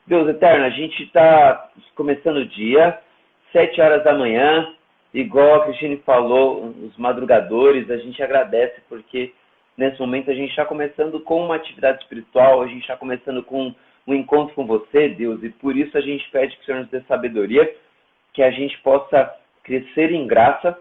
Deus eterno, a gente está começando o dia, 7 horas da manhã, igual a Cristine falou, os madrugadores, a gente agradece porque nesse momento a gente está começando com uma atividade espiritual, a gente está começando com um encontro com você, Deus, e por isso a gente pede que o Senhor nos dê sabedoria, que a gente possa crescer em graça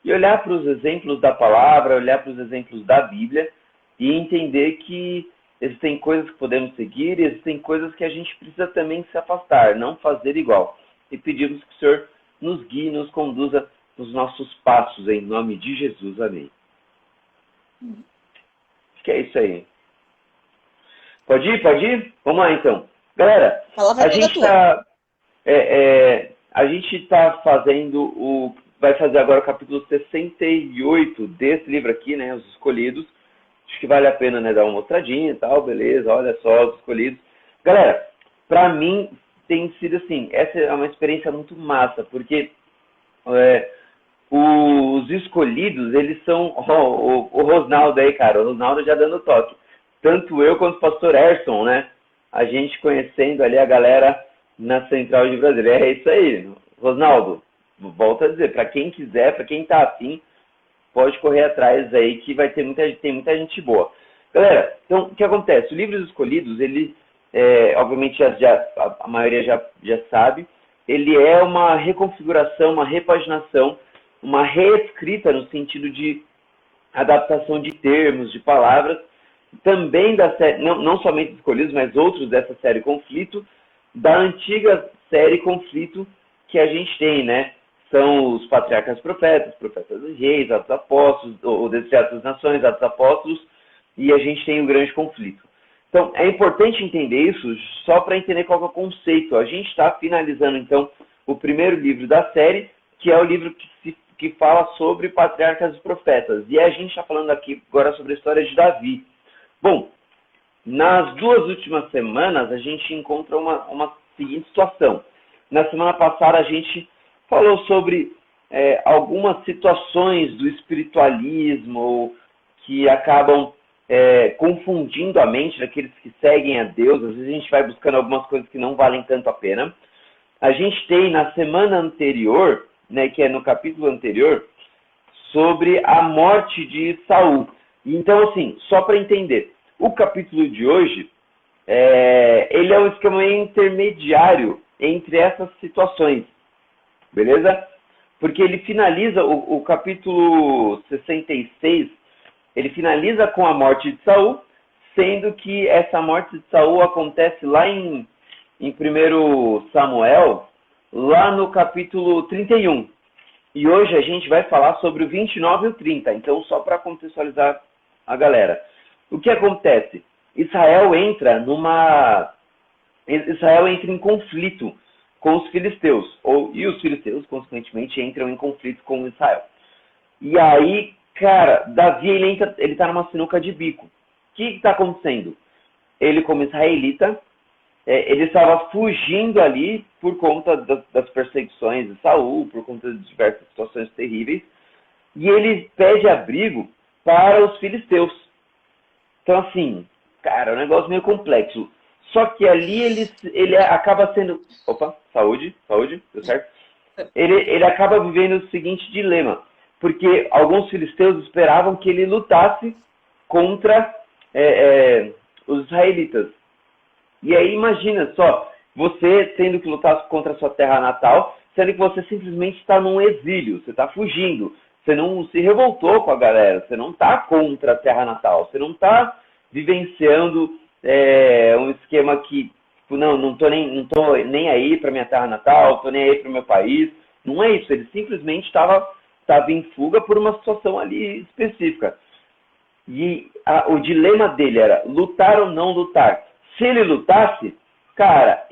e olhar para os exemplos da palavra, olhar para os exemplos da Bíblia e entender que existem coisas que podemos seguir e existem coisas que a gente precisa também se afastar, não fazer igual. E pedimos que o Senhor nos guie, nos conduza nos nossos passos, em nome de Jesus. Amém. Acho que é isso aí. Pode ir? Pode ir? Vamos lá, então. Galera, a gente está fazendo vai fazer agora o capítulo 68 desse livro aqui, né? Os Escolhidos. Acho que vale a pena, né, dar uma mostradinha e tal, beleza, olha só, os Escolhidos. Galera, pra mim tem sido assim, essa é uma experiência muito massa, porque os Escolhidos, eles são, o Rosnaldo aí, cara, o Rosnaldo já dando toque. Tanto eu quanto o pastor Erson, né, a gente conhecendo ali a galera na Central de Brasília. É isso aí, Rosnaldo, volto a dizer, pra quem quiser, pra quem tá afim, pode correr atrás aí que tem muita gente boa. Galera, então o que acontece? O Livro dos Escolhidos, ele, obviamente a maioria já sabe, ele é uma reconfiguração, uma repaginação, uma reescrita no sentido de adaptação de termos, de palavras, também da série, não somente dos Escolhidos, mas outros dessa série Conflito, da antiga série Conflito que a gente tem, né? São os Patriarcas Profetas, Profetas dos Reis, Atos Apóstolos, ou desses Atos das Nações, Atos Apóstolos, e a gente tem o Grande Conflito. Então, é importante entender isso só para entender qual é o conceito. A gente está finalizando, então, o primeiro livro da série, que é o livro que fala sobre Patriarcas e Profetas. E a gente está falando aqui agora sobre a história de Davi. Bom, nas 2 últimas semanas, a gente encontra uma seguinte situação. Na semana passada, a gente falou sobre algumas situações do espiritualismo que acabam confundindo a mente daqueles que seguem a Deus. Às vezes a gente vai buscando algumas coisas que não valem tanto a pena. A gente tem na semana anterior, né, que é no capítulo anterior, sobre a morte de Saul. Então, assim, só para entender, o capítulo de hoje, ele é um esquema intermediário entre essas situações. Beleza? Porque ele finaliza, o capítulo 66, ele finaliza com a morte de Saul, sendo que essa morte de Saul acontece lá em 1 Samuel, lá no capítulo 31. E hoje a gente vai falar sobre o 29 e o 30, então só para contextualizar a galera. O que acontece? Israel entra em conflito com os filisteus, e os filisteus, consequentemente, entram em conflito com Israel. E aí, cara, Davi, ele tá numa sinuca de bico. O que está acontecendo? Ele, como israelita, ele estava fugindo ali por conta das perseguições de Saul, por conta de diversas situações terríveis, e ele pede abrigo para os filisteus. Então, assim, cara, é um negócio meio complexo. Só que ali ele acaba sendo... Opa, saúde, deu certo? Ele acaba vivendo o seguinte dilema, porque alguns filisteus esperavam que ele lutasse contra os israelitas. E aí imagina só, você tendo que lutar contra a sua terra natal, sendo que você simplesmente está num exílio, você está fugindo, você não se revoltou com a galera, você não está contra a terra natal, você não está vivenciando um esquema que, tipo, não tô nem aí para minha terra natal, tô nem aí para o meu país. Não é isso, ele simplesmente estava em fuga por uma situação ali específica. E o dilema dele era lutar ou não lutar. Se ele lutasse, cara,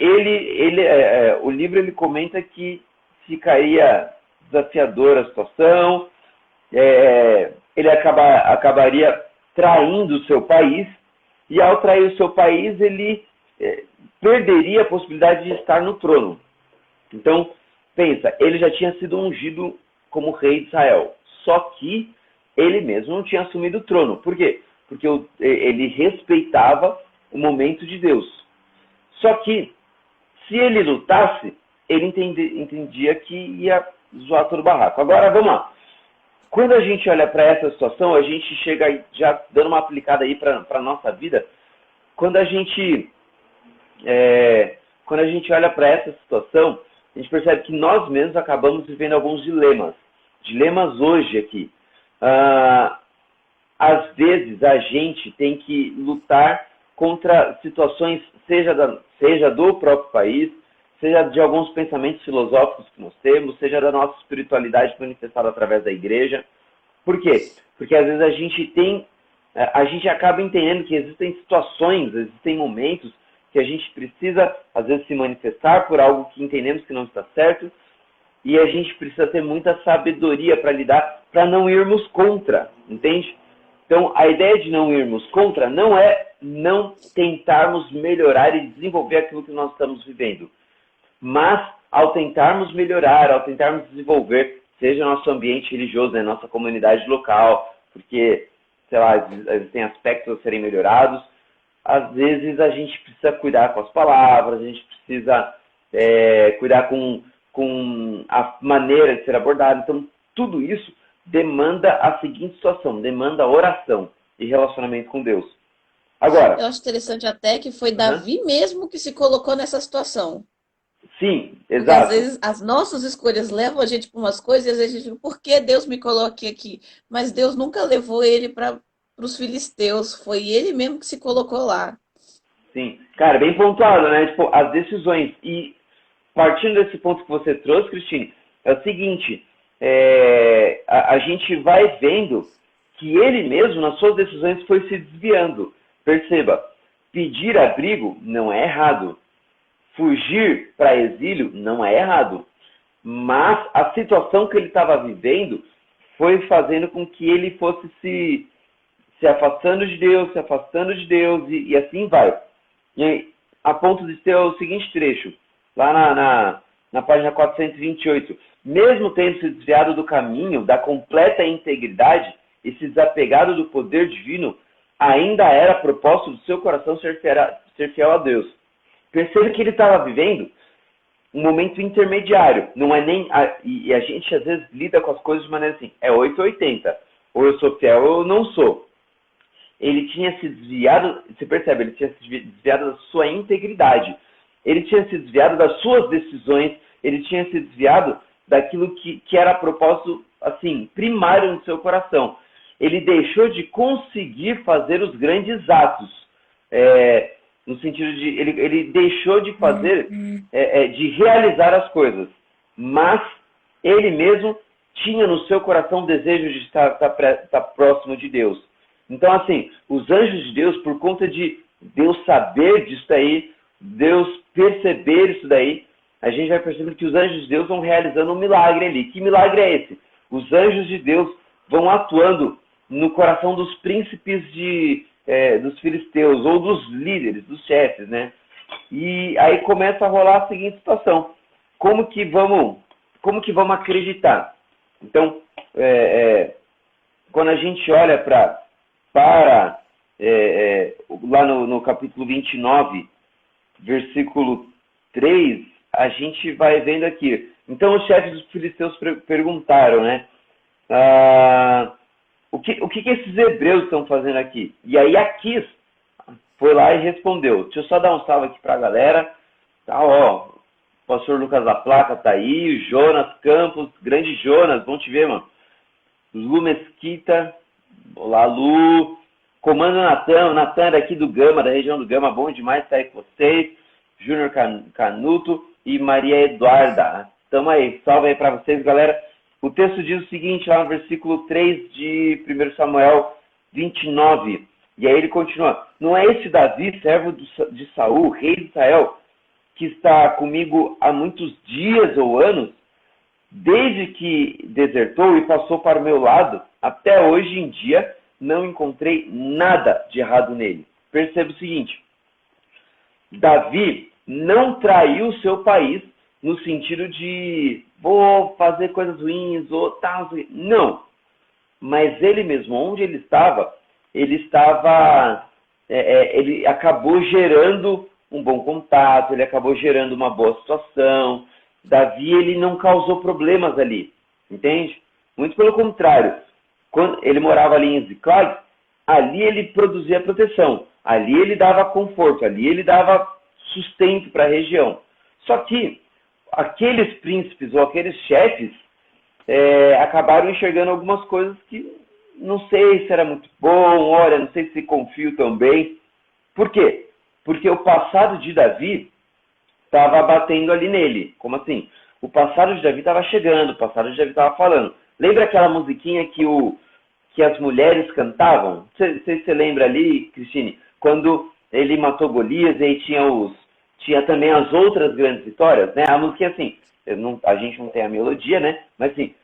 o livro ele comenta que ficaria desafiadora a situação, ele acabaria traindo o seu país, e ao trair o seu país, ele perderia a possibilidade de estar no trono. Então, pensa, ele já tinha sido ungido como rei de Israel, só que ele mesmo não tinha assumido o trono. Por quê? Porque ele respeitava o momento de Deus. Só que se ele lutasse, ele entendia que ia zoar todo o barraco. Agora, vamos lá. Quando a gente olha para essa situação, a gente chega já dando uma aplicada aí para a nossa vida. Quando a gente olha para essa situação, a gente percebe que nós mesmos acabamos vivendo alguns dilemas. Dilemas hoje aqui. Às vezes a gente tem que lutar contra situações, seja do próprio país, seja de alguns pensamentos filosóficos que nós temos, seja da nossa espiritualidade manifestada através da igreja. Por quê? Porque às vezes a gente acaba entendendo que existem situações, existem momentos que a gente precisa, às vezes, se manifestar por algo que entendemos que não está certo, e a gente precisa ter muita sabedoria para lidar, para não irmos contra, entende? Então, a ideia de não irmos contra não é não tentarmos melhorar e desenvolver aquilo que nós estamos vivendo. Mas, ao tentarmos melhorar, ao tentarmos desenvolver, seja nosso ambiente religioso, né, nossa comunidade local, porque, sei lá, existem aspectos a serem melhorados, às vezes a gente precisa cuidar com as palavras, a gente precisa cuidar com a maneira de ser abordado. Então, tudo isso demanda a seguinte situação, demanda oração e relacionamento com Deus. Agora, Eu acho interessante até que foi Davi mesmo que se colocou nessa situação. Sim, Porque às exato. vezes as nossas escolhas levam a gente para umas coisas e às vezes a gente fica, por que Deus me coloque aqui? Mas Deus nunca levou ele para os filisteus, foi ele mesmo que se colocou lá. Sim. Cara, bem pontuado, né? Tipo, as decisões. E partindo desse ponto que você trouxe, Cristine, é o seguinte, a gente vai vendo que ele mesmo, nas suas decisões, foi se desviando. Perceba, pedir abrigo não é errado. Fugir para exílio não é errado. Mas a situação que ele estava vivendo foi fazendo com que ele fosse se afastando de Deus, e assim vai. E aí, a ponto de ter o seguinte trecho, lá na página 428. Mesmo tendo se desviado do caminho, da completa integridade e se desapegado do poder divino, ainda era propósito do seu coração ser fiel a Deus. Percebe que ele estava vivendo um momento intermediário. Não é nem e a gente às vezes lida com as coisas de maneira assim, é 880. Ou eu sou fiel ou eu não sou. Ele tinha se desviado, você percebe, ele tinha se desviado da sua integridade. Ele tinha se desviado das suas decisões, ele tinha se desviado daquilo que era propósito, assim, primário no seu coração. Ele deixou de conseguir fazer os grandes atos. No sentido de, ele deixou de fazer, de realizar as coisas. Mas ele mesmo tinha no seu coração o desejo de estar próximo de Deus. Então, assim, os anjos de Deus, por conta de Deus saber disso daí, Deus perceber isso daí, a gente vai percebendo que os anjos de Deus vão realizando um milagre ali. Que milagre é esse? Os anjos de Deus vão atuando no coração dos príncipes dos filisteus, ou dos líderes, dos chefes, né? E aí começa a rolar a seguinte situação. Como que vamos acreditar? Então, quando a gente olha lá no capítulo 29, versículo 3, a gente vai vendo aqui. Então os chefes dos filisteus perguntaram, né? O que esses hebreus estão fazendo aqui? E aí Aquis foi lá e respondeu. Deixa eu só dar um salve aqui para a galera. Tá, ó, o pastor Lucas da Placa tá aí, o Jonas Campos, grande Jonas, bom te ver, mano. Lu Mesquita, olá Lu. Comando Natan é daqui do Gama, da região do Gama, bom demais estar aí com vocês. Júnior Canuto e Maria Eduarda. Tamo aí, salve aí para vocês, galera. O texto diz o seguinte, lá no versículo 3 de 1 Samuel 29. E aí ele continua. Não é esse Davi, servo de Saul, rei de Israel, que está comigo há muitos dias ou anos? Desde que desertou e passou para o meu lado, até hoje em dia, não encontrei nada de errado nele. Perceba o seguinte. Davi não traiu o seu país no sentido de vou fazer coisas ruins ou tal. Não. Mas ele mesmo, onde ele acabou gerando um bom contato, ele acabou gerando uma boa situação. Davi, ele não causou problemas ali, entende? Muito pelo contrário. Quando ele morava ali em Ziclag, ali ele produzia proteção, ali ele dava conforto, ali ele dava sustento para a região. Só que aqueles príncipes ou aqueles chefes acabaram enxergando algumas coisas que não sei se era muito bom, olha, não sei se confio também. Por quê? Porque o passado de Davi estava batendo ali nele. Como assim? O passado de Davi estava chegando, o passado de Davi estava falando. Lembra aquela musiquinha que as mulheres cantavam? Você lembra ali, Cristine? Quando ele matou Golias e aí tinha também as outras grandes vitórias, né? A musiquinha assim, a gente não tem a melodia, né? Mas assim,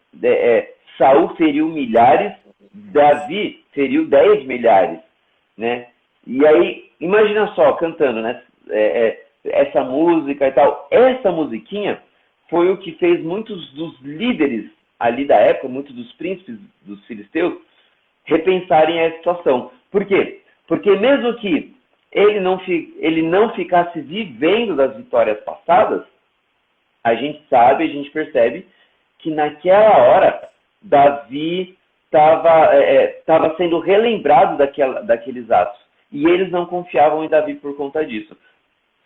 Saul feriu milhares, Davi feriu 10 milhares, né? E aí, imagina só, cantando, né? Essa música e tal. Essa musiquinha foi o que fez muitos dos líderes ali da época, muitos dos príncipes dos filisteus, repensarem a situação. Por quê? Porque mesmo que ele não ficasse vivendo das vitórias passadas, a gente sabe, a gente percebe que naquela hora Davi estava sendo relembrado daqueles atos. E eles não confiavam em Davi por conta disso.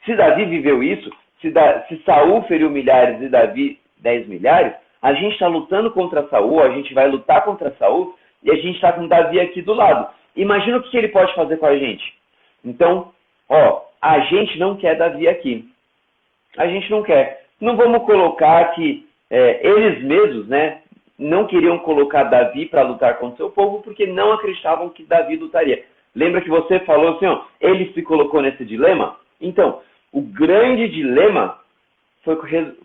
Se Davi viveu isso, se Saul feriu milhares e Davi 10 milhares, a gente está lutando contra Saul, a gente vai lutar contra Saul e a gente está com Davi aqui do lado. Imagina o que ele pode fazer com a gente. Então, a gente não quer Davi aqui. A gente não quer. Não vamos colocar que eles mesmos, né, não queriam colocar Davi para lutar contra o seu povo porque não acreditavam que Davi lutaria. Lembra que você falou assim, ele se colocou nesse dilema? Então, o grande dilema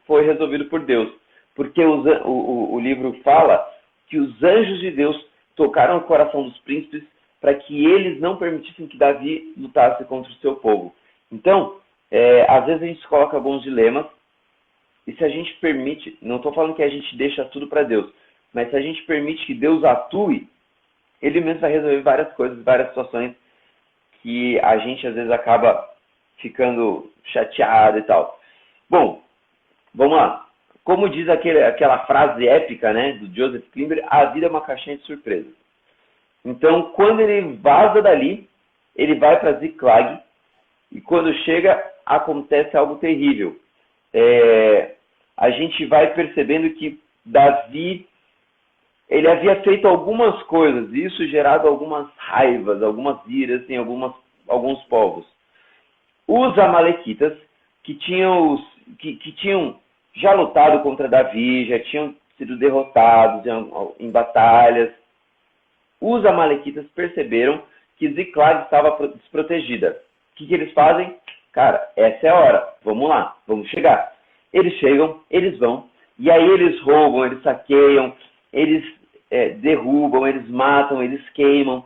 foi resolvido por Deus. Porque o livro fala que os anjos de Deus tocaram o coração dos príncipes para que eles não permitissem que Davi lutasse contra o seu povo. Então, às vezes a gente se coloca alguns dilemas, e se a gente permite, não estou falando que a gente deixa tudo para Deus, mas se a gente permite que Deus atue, ele mesmo vai resolver várias coisas, várias situações que a gente às vezes acaba ficando chateado e tal. Bom, vamos lá. Como diz aquela frase épica, né, do Joseph Klimber, a vida é uma caixinha de surpresas. Então, quando ele vaza dali, ele vai para Ziclag, e quando chega, acontece algo terrível. A gente vai percebendo que Davi, ele havia feito algumas coisas, e isso gerado algumas raivas, algumas iras em alguns povos. Os amalequitas, que tinham já lutado contra Davi, já tinham sido derrotados em batalhas, os amalequitas perceberam que Ziclag estava desprotegida. O que eles fazem? Cara, essa é a hora, vamos lá, vamos chegar. Eles chegam, eles vão, e aí eles roubam, eles saqueiam, eles derrubam, eles matam, eles queimam.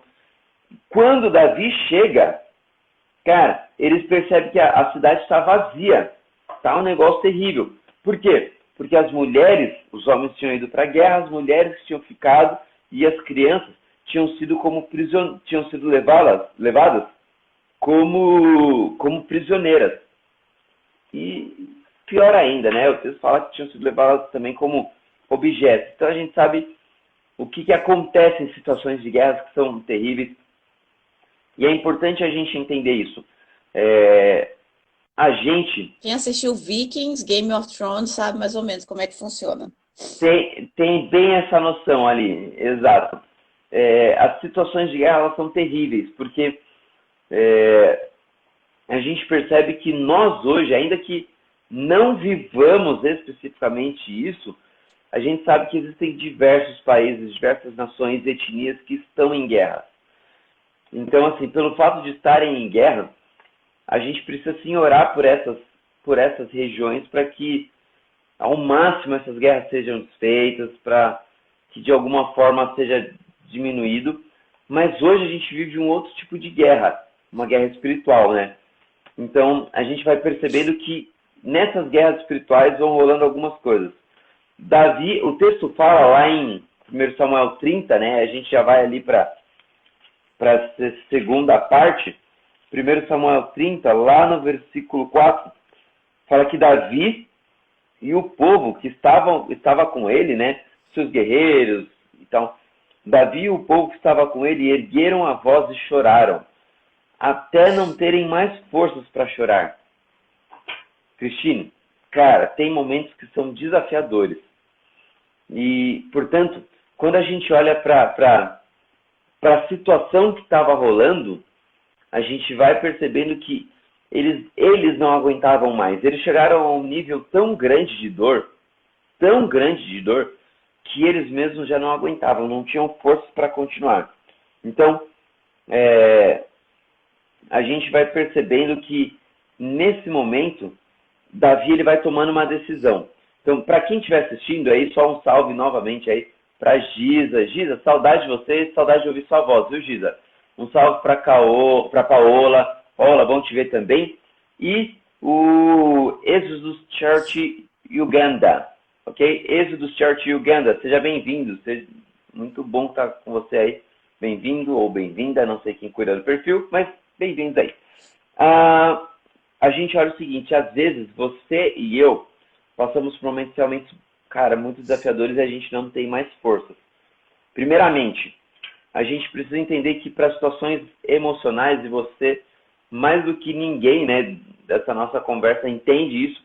Quando Davi chega, cara, eles percebem que a cidade está vazia, está um negócio terrível. Por quê? Porque as mulheres, os homens tinham ido para a guerra, as mulheres tinham ficado e as crianças tinham sido levadas como prisioneiras. E pior ainda, né? O texto fala que tinham sido levadas também como objetos. Então a gente sabe o que acontece em situações de guerra que são terríveis. E é importante a gente entender isso. Quem assistiu Vikings, Game of Thrones, sabe mais ou menos como é que funciona. Tem bem essa noção ali, exato. As situações de guerra elas são terríveis, porque a gente percebe que nós hoje, ainda que não vivamos especificamente isso, a gente sabe que existem diversos países, diversas nações, etnias que estão em guerra. Então, assim, pelo fato de estarem em guerra, a gente precisa sim orar por essas regiões para que, ao máximo, essas guerras sejam desfeitas, para que de alguma forma seja diminuído. Mas hoje a gente vive um outro tipo de guerra, uma guerra espiritual, né? Então, a gente vai percebendo que nessas guerras espirituais vão rolando algumas coisas. Davi, o texto fala lá em 1 Samuel 30, né? A gente já vai ali para a segunda parte, 1 Samuel 30, lá no versículo 4, fala que Davi e o povo que estava com ele, né, seus guerreiros, então, Davi e o povo que estava com ele ergueram a voz e choraram, até não terem mais forças para chorar. Cristine, cara, tem momentos que são desafiadores. E, portanto, quando a gente olha para a situação que estava rolando, a gente vai percebendo que eles não aguentavam mais. Eles chegaram a um nível tão grande de dor, que eles mesmos já não aguentavam, não tinham forças para continuar. Então, a gente vai percebendo que, nesse momento, Davi ele vai tomando uma decisão. Então, para quem estiver assistindo aí, só um salve novamente aí para Giza. Giza, saudade de você, saudade de ouvir sua voz, viu, Giza? Um salve para Paola. Paola, bom te ver também. E o Exodus Church Uganda, ok? Exodus Church Uganda, seja bem-vindo. Muito bom estar com você aí. Bem-vindo ou bem-vinda, não sei quem cuida do perfil, mas bem-vindos aí. A gente olha o seguinte, às vezes você e eu passamos por momentos realmente, cara, muito desafiadores e a gente não tem mais forças. Primeiramente, a gente precisa entender que para situações emocionais, e você, mais do que ninguém, né, dessa nossa conversa, entende isso,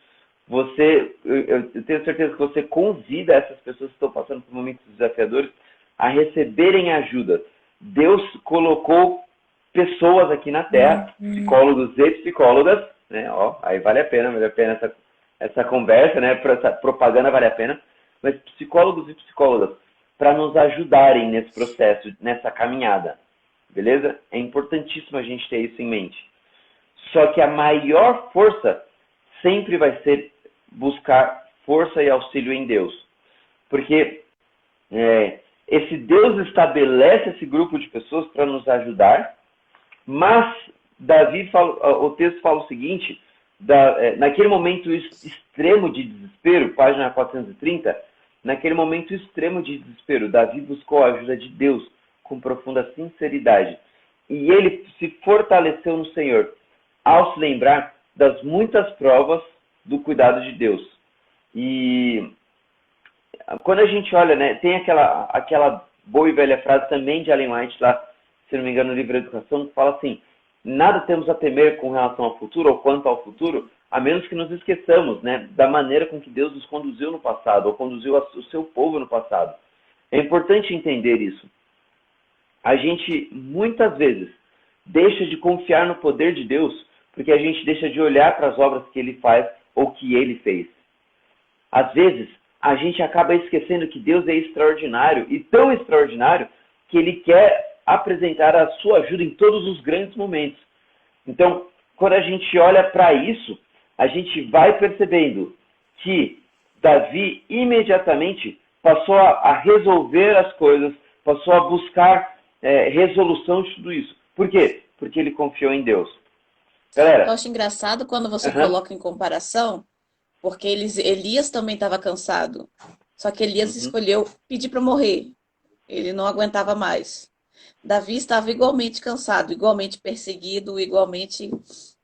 eu tenho certeza que você convida essas pessoas que estão passando por momentos desafiadores a receberem ajuda. Deus colocou pessoas aqui na Terra, psicólogos e psicólogas, né, aí vale a pena essa conversa, né, essa propaganda vale a pena, mas psicólogos e psicólogas para nos ajudarem nesse processo, nessa caminhada, beleza? É importantíssimo a gente ter isso em mente. Só que a maior força sempre vai ser buscar força e auxílio em Deus. Porque esse Deus estabelece esse grupo de pessoas para nos ajudar, mas o texto fala o seguinte, naquele momento extremo de desespero, página 430, naquele momento extremo de desespero, Davi buscou a ajuda de Deus com profunda sinceridade. E ele se fortaleceu no Senhor, ao se lembrar das muitas provas do cuidado de Deus. E quando a gente olha, né, tem aquela boa e velha frase também de Ellen White, lá, se não me engano, no livro Educação, que fala assim, nada temos a temer com relação ao futuro ou quanto ao futuro, a menos que nos esqueçamos, né, da maneira com que Deus nos conduziu no passado, ou conduziu o seu povo no passado. É importante entender isso. A gente, muitas vezes, deixa de confiar no poder de Deus, porque a gente deixa de olhar para as obras que Ele faz ou que Ele fez. Às vezes, a gente acaba esquecendo que Deus é extraordinário, e tão extraordinário, que Ele quer apresentar a sua ajuda em todos os grandes momentos. Então, quando a gente olha para isso, a gente vai percebendo que Davi imediatamente passou a resolver as coisas, passou a buscar resolução de tudo isso. Por quê? Porque ele confiou em Deus. Galera, Eu acho engraçado quando você coloca em comparação, porque Elias também estava cansado. Só que Elias escolheu pedir para morrer. Ele não aguentava mais. Davi estava igualmente cansado, igualmente perseguido, igualmente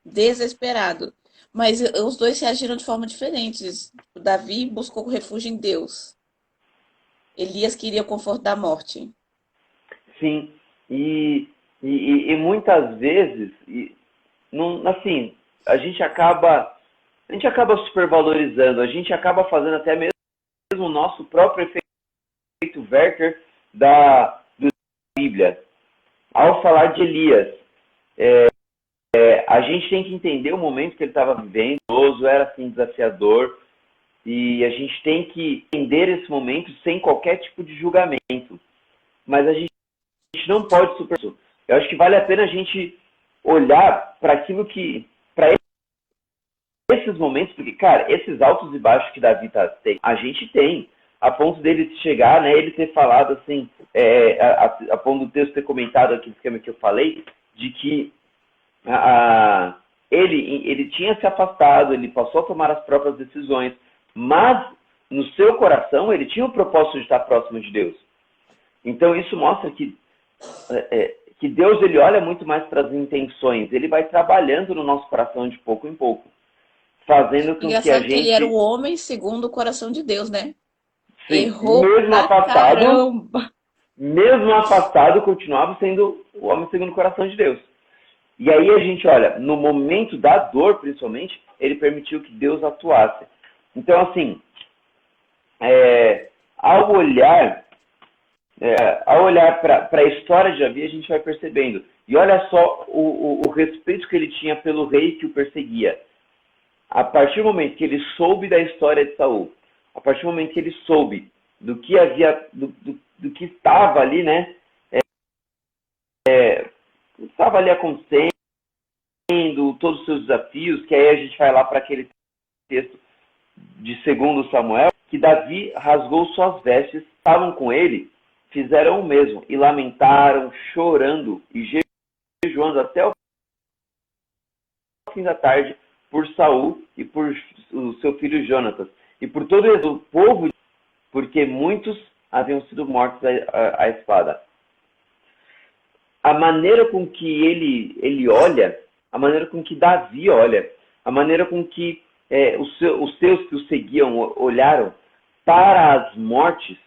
desesperado. Mas os dois reagiram de forma diferentes. Davi buscou refúgio em Deus. Elias queria o conforto da morte. Sim, e muitas vezes, assim, a gente acaba supervalorizando, a gente acaba fazendo até mesmo o nosso próprio efeito Werther da Bíblia. Ao falar de Elias, a gente tem que entender o momento que ele estava vivendo, era assim desafiador, e a gente tem que entender esse momento sem qualquer tipo de julgamento. Mas a gente não pode superar. Eu acho que vale a pena a gente olhar para aquilo que, para esses momentos, porque, cara, esses altos e baixos que Davi tem, a gente tem, a ponto dele chegar, né, ele ter falado assim, a ponto do texto ter comentado aquele esquema que eu falei, de que ele tinha se afastado, ele passou a tomar as próprias decisões, mas no seu coração ele tinha o propósito de estar próximo de Deus. Então isso mostra que que Deus ele olha muito mais para as intenções, ele vai trabalhando no nosso coração de pouco em pouco, fazendo com que a Engraçado que ele era o gente, homem segundo o coração de Deus, né? sim, Errou pra caramba. mesmo afastado, continuava sendo o homem segundo o coração de Deus. E aí a gente olha, no momento da dor, principalmente, ele permitiu que Deus atuasse. Então, assim, ao olhar para a história de Davi, a gente vai percebendo. E olha só o respeito que ele tinha pelo rei que o perseguia. A partir do momento que ele soube da história de Saul, a partir do momento que ele soube do que havia, do que estava ali, né? Estava ali acontecendo, todos os seus desafios, que aí a gente vai lá para aquele texto de 2 Samuel, que Davi rasgou suas vestes, estavam com ele, fizeram o mesmo, e lamentaram, chorando e jejuando até o fim da tarde por Saul e por o seu filho Jonatas, e por todo o povo, porque muitos haviam sido mortos à espada. A maneira com que ele olha, a maneira com que Davi olha, a maneira com que os seus que o seguiam olharam para as mortes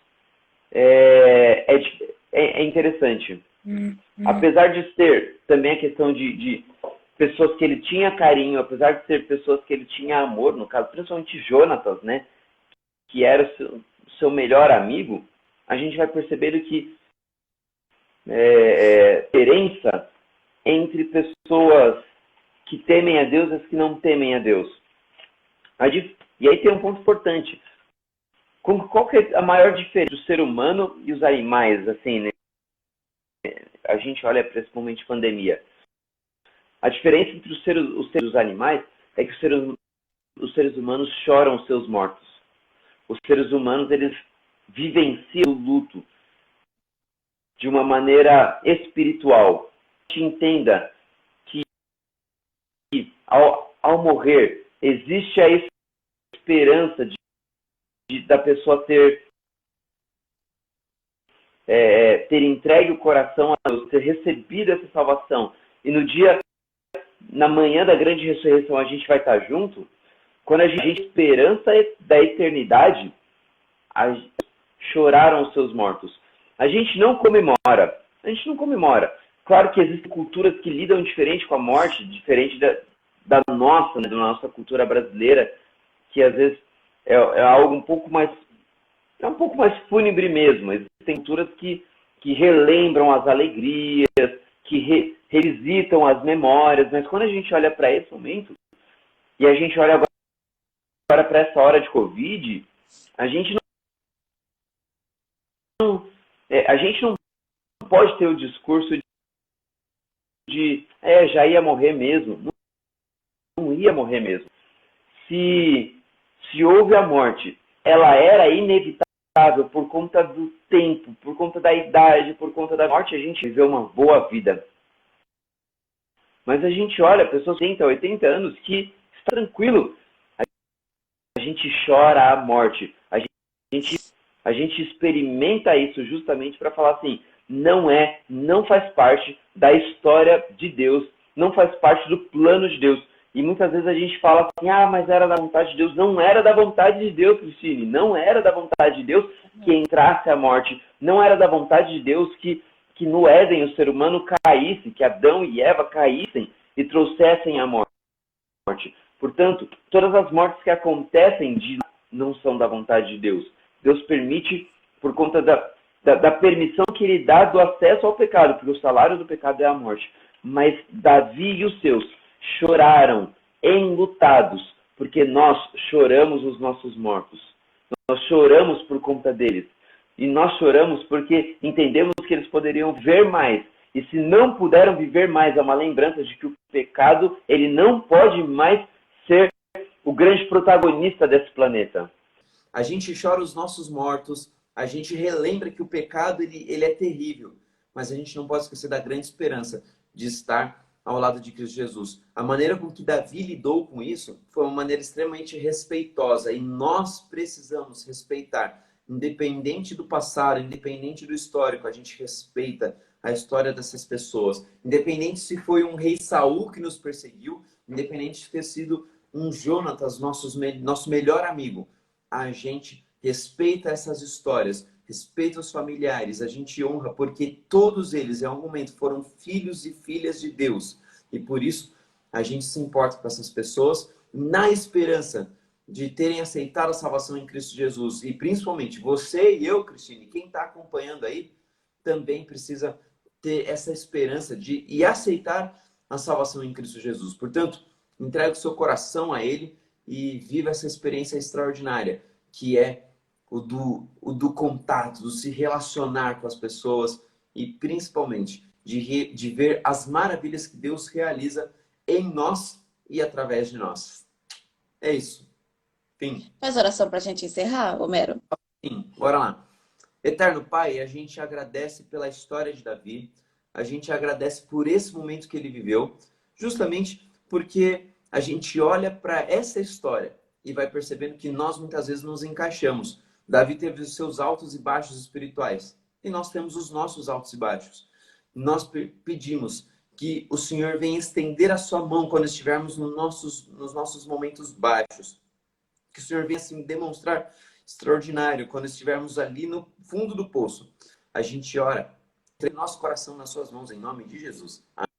é interessante. Apesar de ser também a questão de pessoas que ele tinha carinho, apesar de ser pessoas que ele tinha amor, no caso, principalmente Jonatas, né, que era o seu melhor amigo, a gente vai perceber que diferença entre pessoas que temem a Deus e as que não temem a Deus. E aí tem um ponto importante. Qual que é a maior diferença do ser humano e os animais, assim, né? A gente olha para esse momento de pandemia. A diferença entre os seres e os animais é que os seres humanos choram os seus mortos. Os seres humanos, eles vivenciam o luto de uma maneira espiritual. A gente entenda que ao morrer, existe a esperança da pessoa ter entregue o coração a Deus, ter recebido essa salvação. E na manhã da grande ressurreição, a gente vai estar junto. Quando a gente tem esperança da eternidade, choraram os seus mortos. A gente não comemora. Claro que existem culturas que lidam diferente com a morte, diferente da nossa, né, da nossa cultura brasileira, que às vezes é algo um pouco mais fúnebre mesmo. Existem culturas que relembram as alegrias, que revisitam as memórias, mas quando a gente olha para esse momento, e a gente olha agora para essa hora de Covid, a gente não pode ter o discurso de já ia morrer mesmo. Não ia morrer mesmo. Se houve a morte, ela era inevitável por conta do tempo, por conta da idade, por conta da morte, a gente viveu uma boa vida. Mas a gente olha pessoas de 70, 80 anos que está tranquilo. A gente chora a morte. A gente experimenta isso justamente para falar assim, não faz parte da história de Deus, não faz parte do plano de Deus. E muitas vezes a gente fala assim, mas era da vontade de Deus. Não era da vontade de Deus, Cristine. Não era da vontade de Deus que entrasse a morte. Não era da vontade de Deus que no Éden o ser humano caísse, que Adão e Eva caíssem e trouxessem a morte. Portanto, todas as mortes que acontecem não são da vontade de Deus. Deus permite por conta da permissão que ele dá do acesso ao pecado, porque o salário do pecado é a morte. Mas Davi e os seus choraram enlutados, porque nós choramos os nossos mortos. Nós choramos por conta deles. E nós choramos porque entendemos que eles poderiam ver mais. E se não puderam viver mais, é uma lembrança de que o pecado ele não pode mais ser o grande protagonista desse planeta. A gente chora os nossos mortos, a gente relembra que o pecado ele é terrível, mas a gente não pode esquecer da grande esperança de estar ao lado de Cristo Jesus. A maneira com que Davi lidou com isso foi uma maneira extremamente respeitosa e nós precisamos respeitar. Independente do passado, independente do histórico, a gente respeita, a história dessas pessoas. Independente se foi um rei Saul que nos perseguiu, independente de ter sido um Jonatas, nosso melhor amigo, a gente respeita essas histórias, respeita os familiares, a gente honra, porque todos eles, em algum momento, foram filhos e filhas de Deus. E por isso, a gente se importa com essas pessoas, na esperança de terem aceitado a salvação em Cristo Jesus. E principalmente, você e eu, Cristine, quem está acompanhando aí, também precisa ter essa esperança e aceitar a salvação em Cristo Jesus. Portanto, entregue o seu coração a Ele e viva essa experiência extraordinária, que é o do contato, do se relacionar com as pessoas e principalmente de ver as maravilhas que Deus realiza em nós e através de nós. É isso. Fim. Faz oração para a gente encerrar, Homero? Sim, bora lá. Eterno Pai, a gente agradece pela história de Davi, a gente agradece por esse momento que ele viveu, justamente porque a gente olha para essa história e vai percebendo que nós muitas vezes nos encaixamos. Davi teve os seus altos e baixos espirituais e nós temos os nossos altos e baixos. Nós pedimos que o Senhor venha estender a sua mão quando estivermos nos nossos momentos baixos. Que o Senhor venha se demonstrar extraordinário quando estivermos ali no fundo do poço. A gente ora, tem nosso coração nas suas mãos, em nome de Jesus. Amém.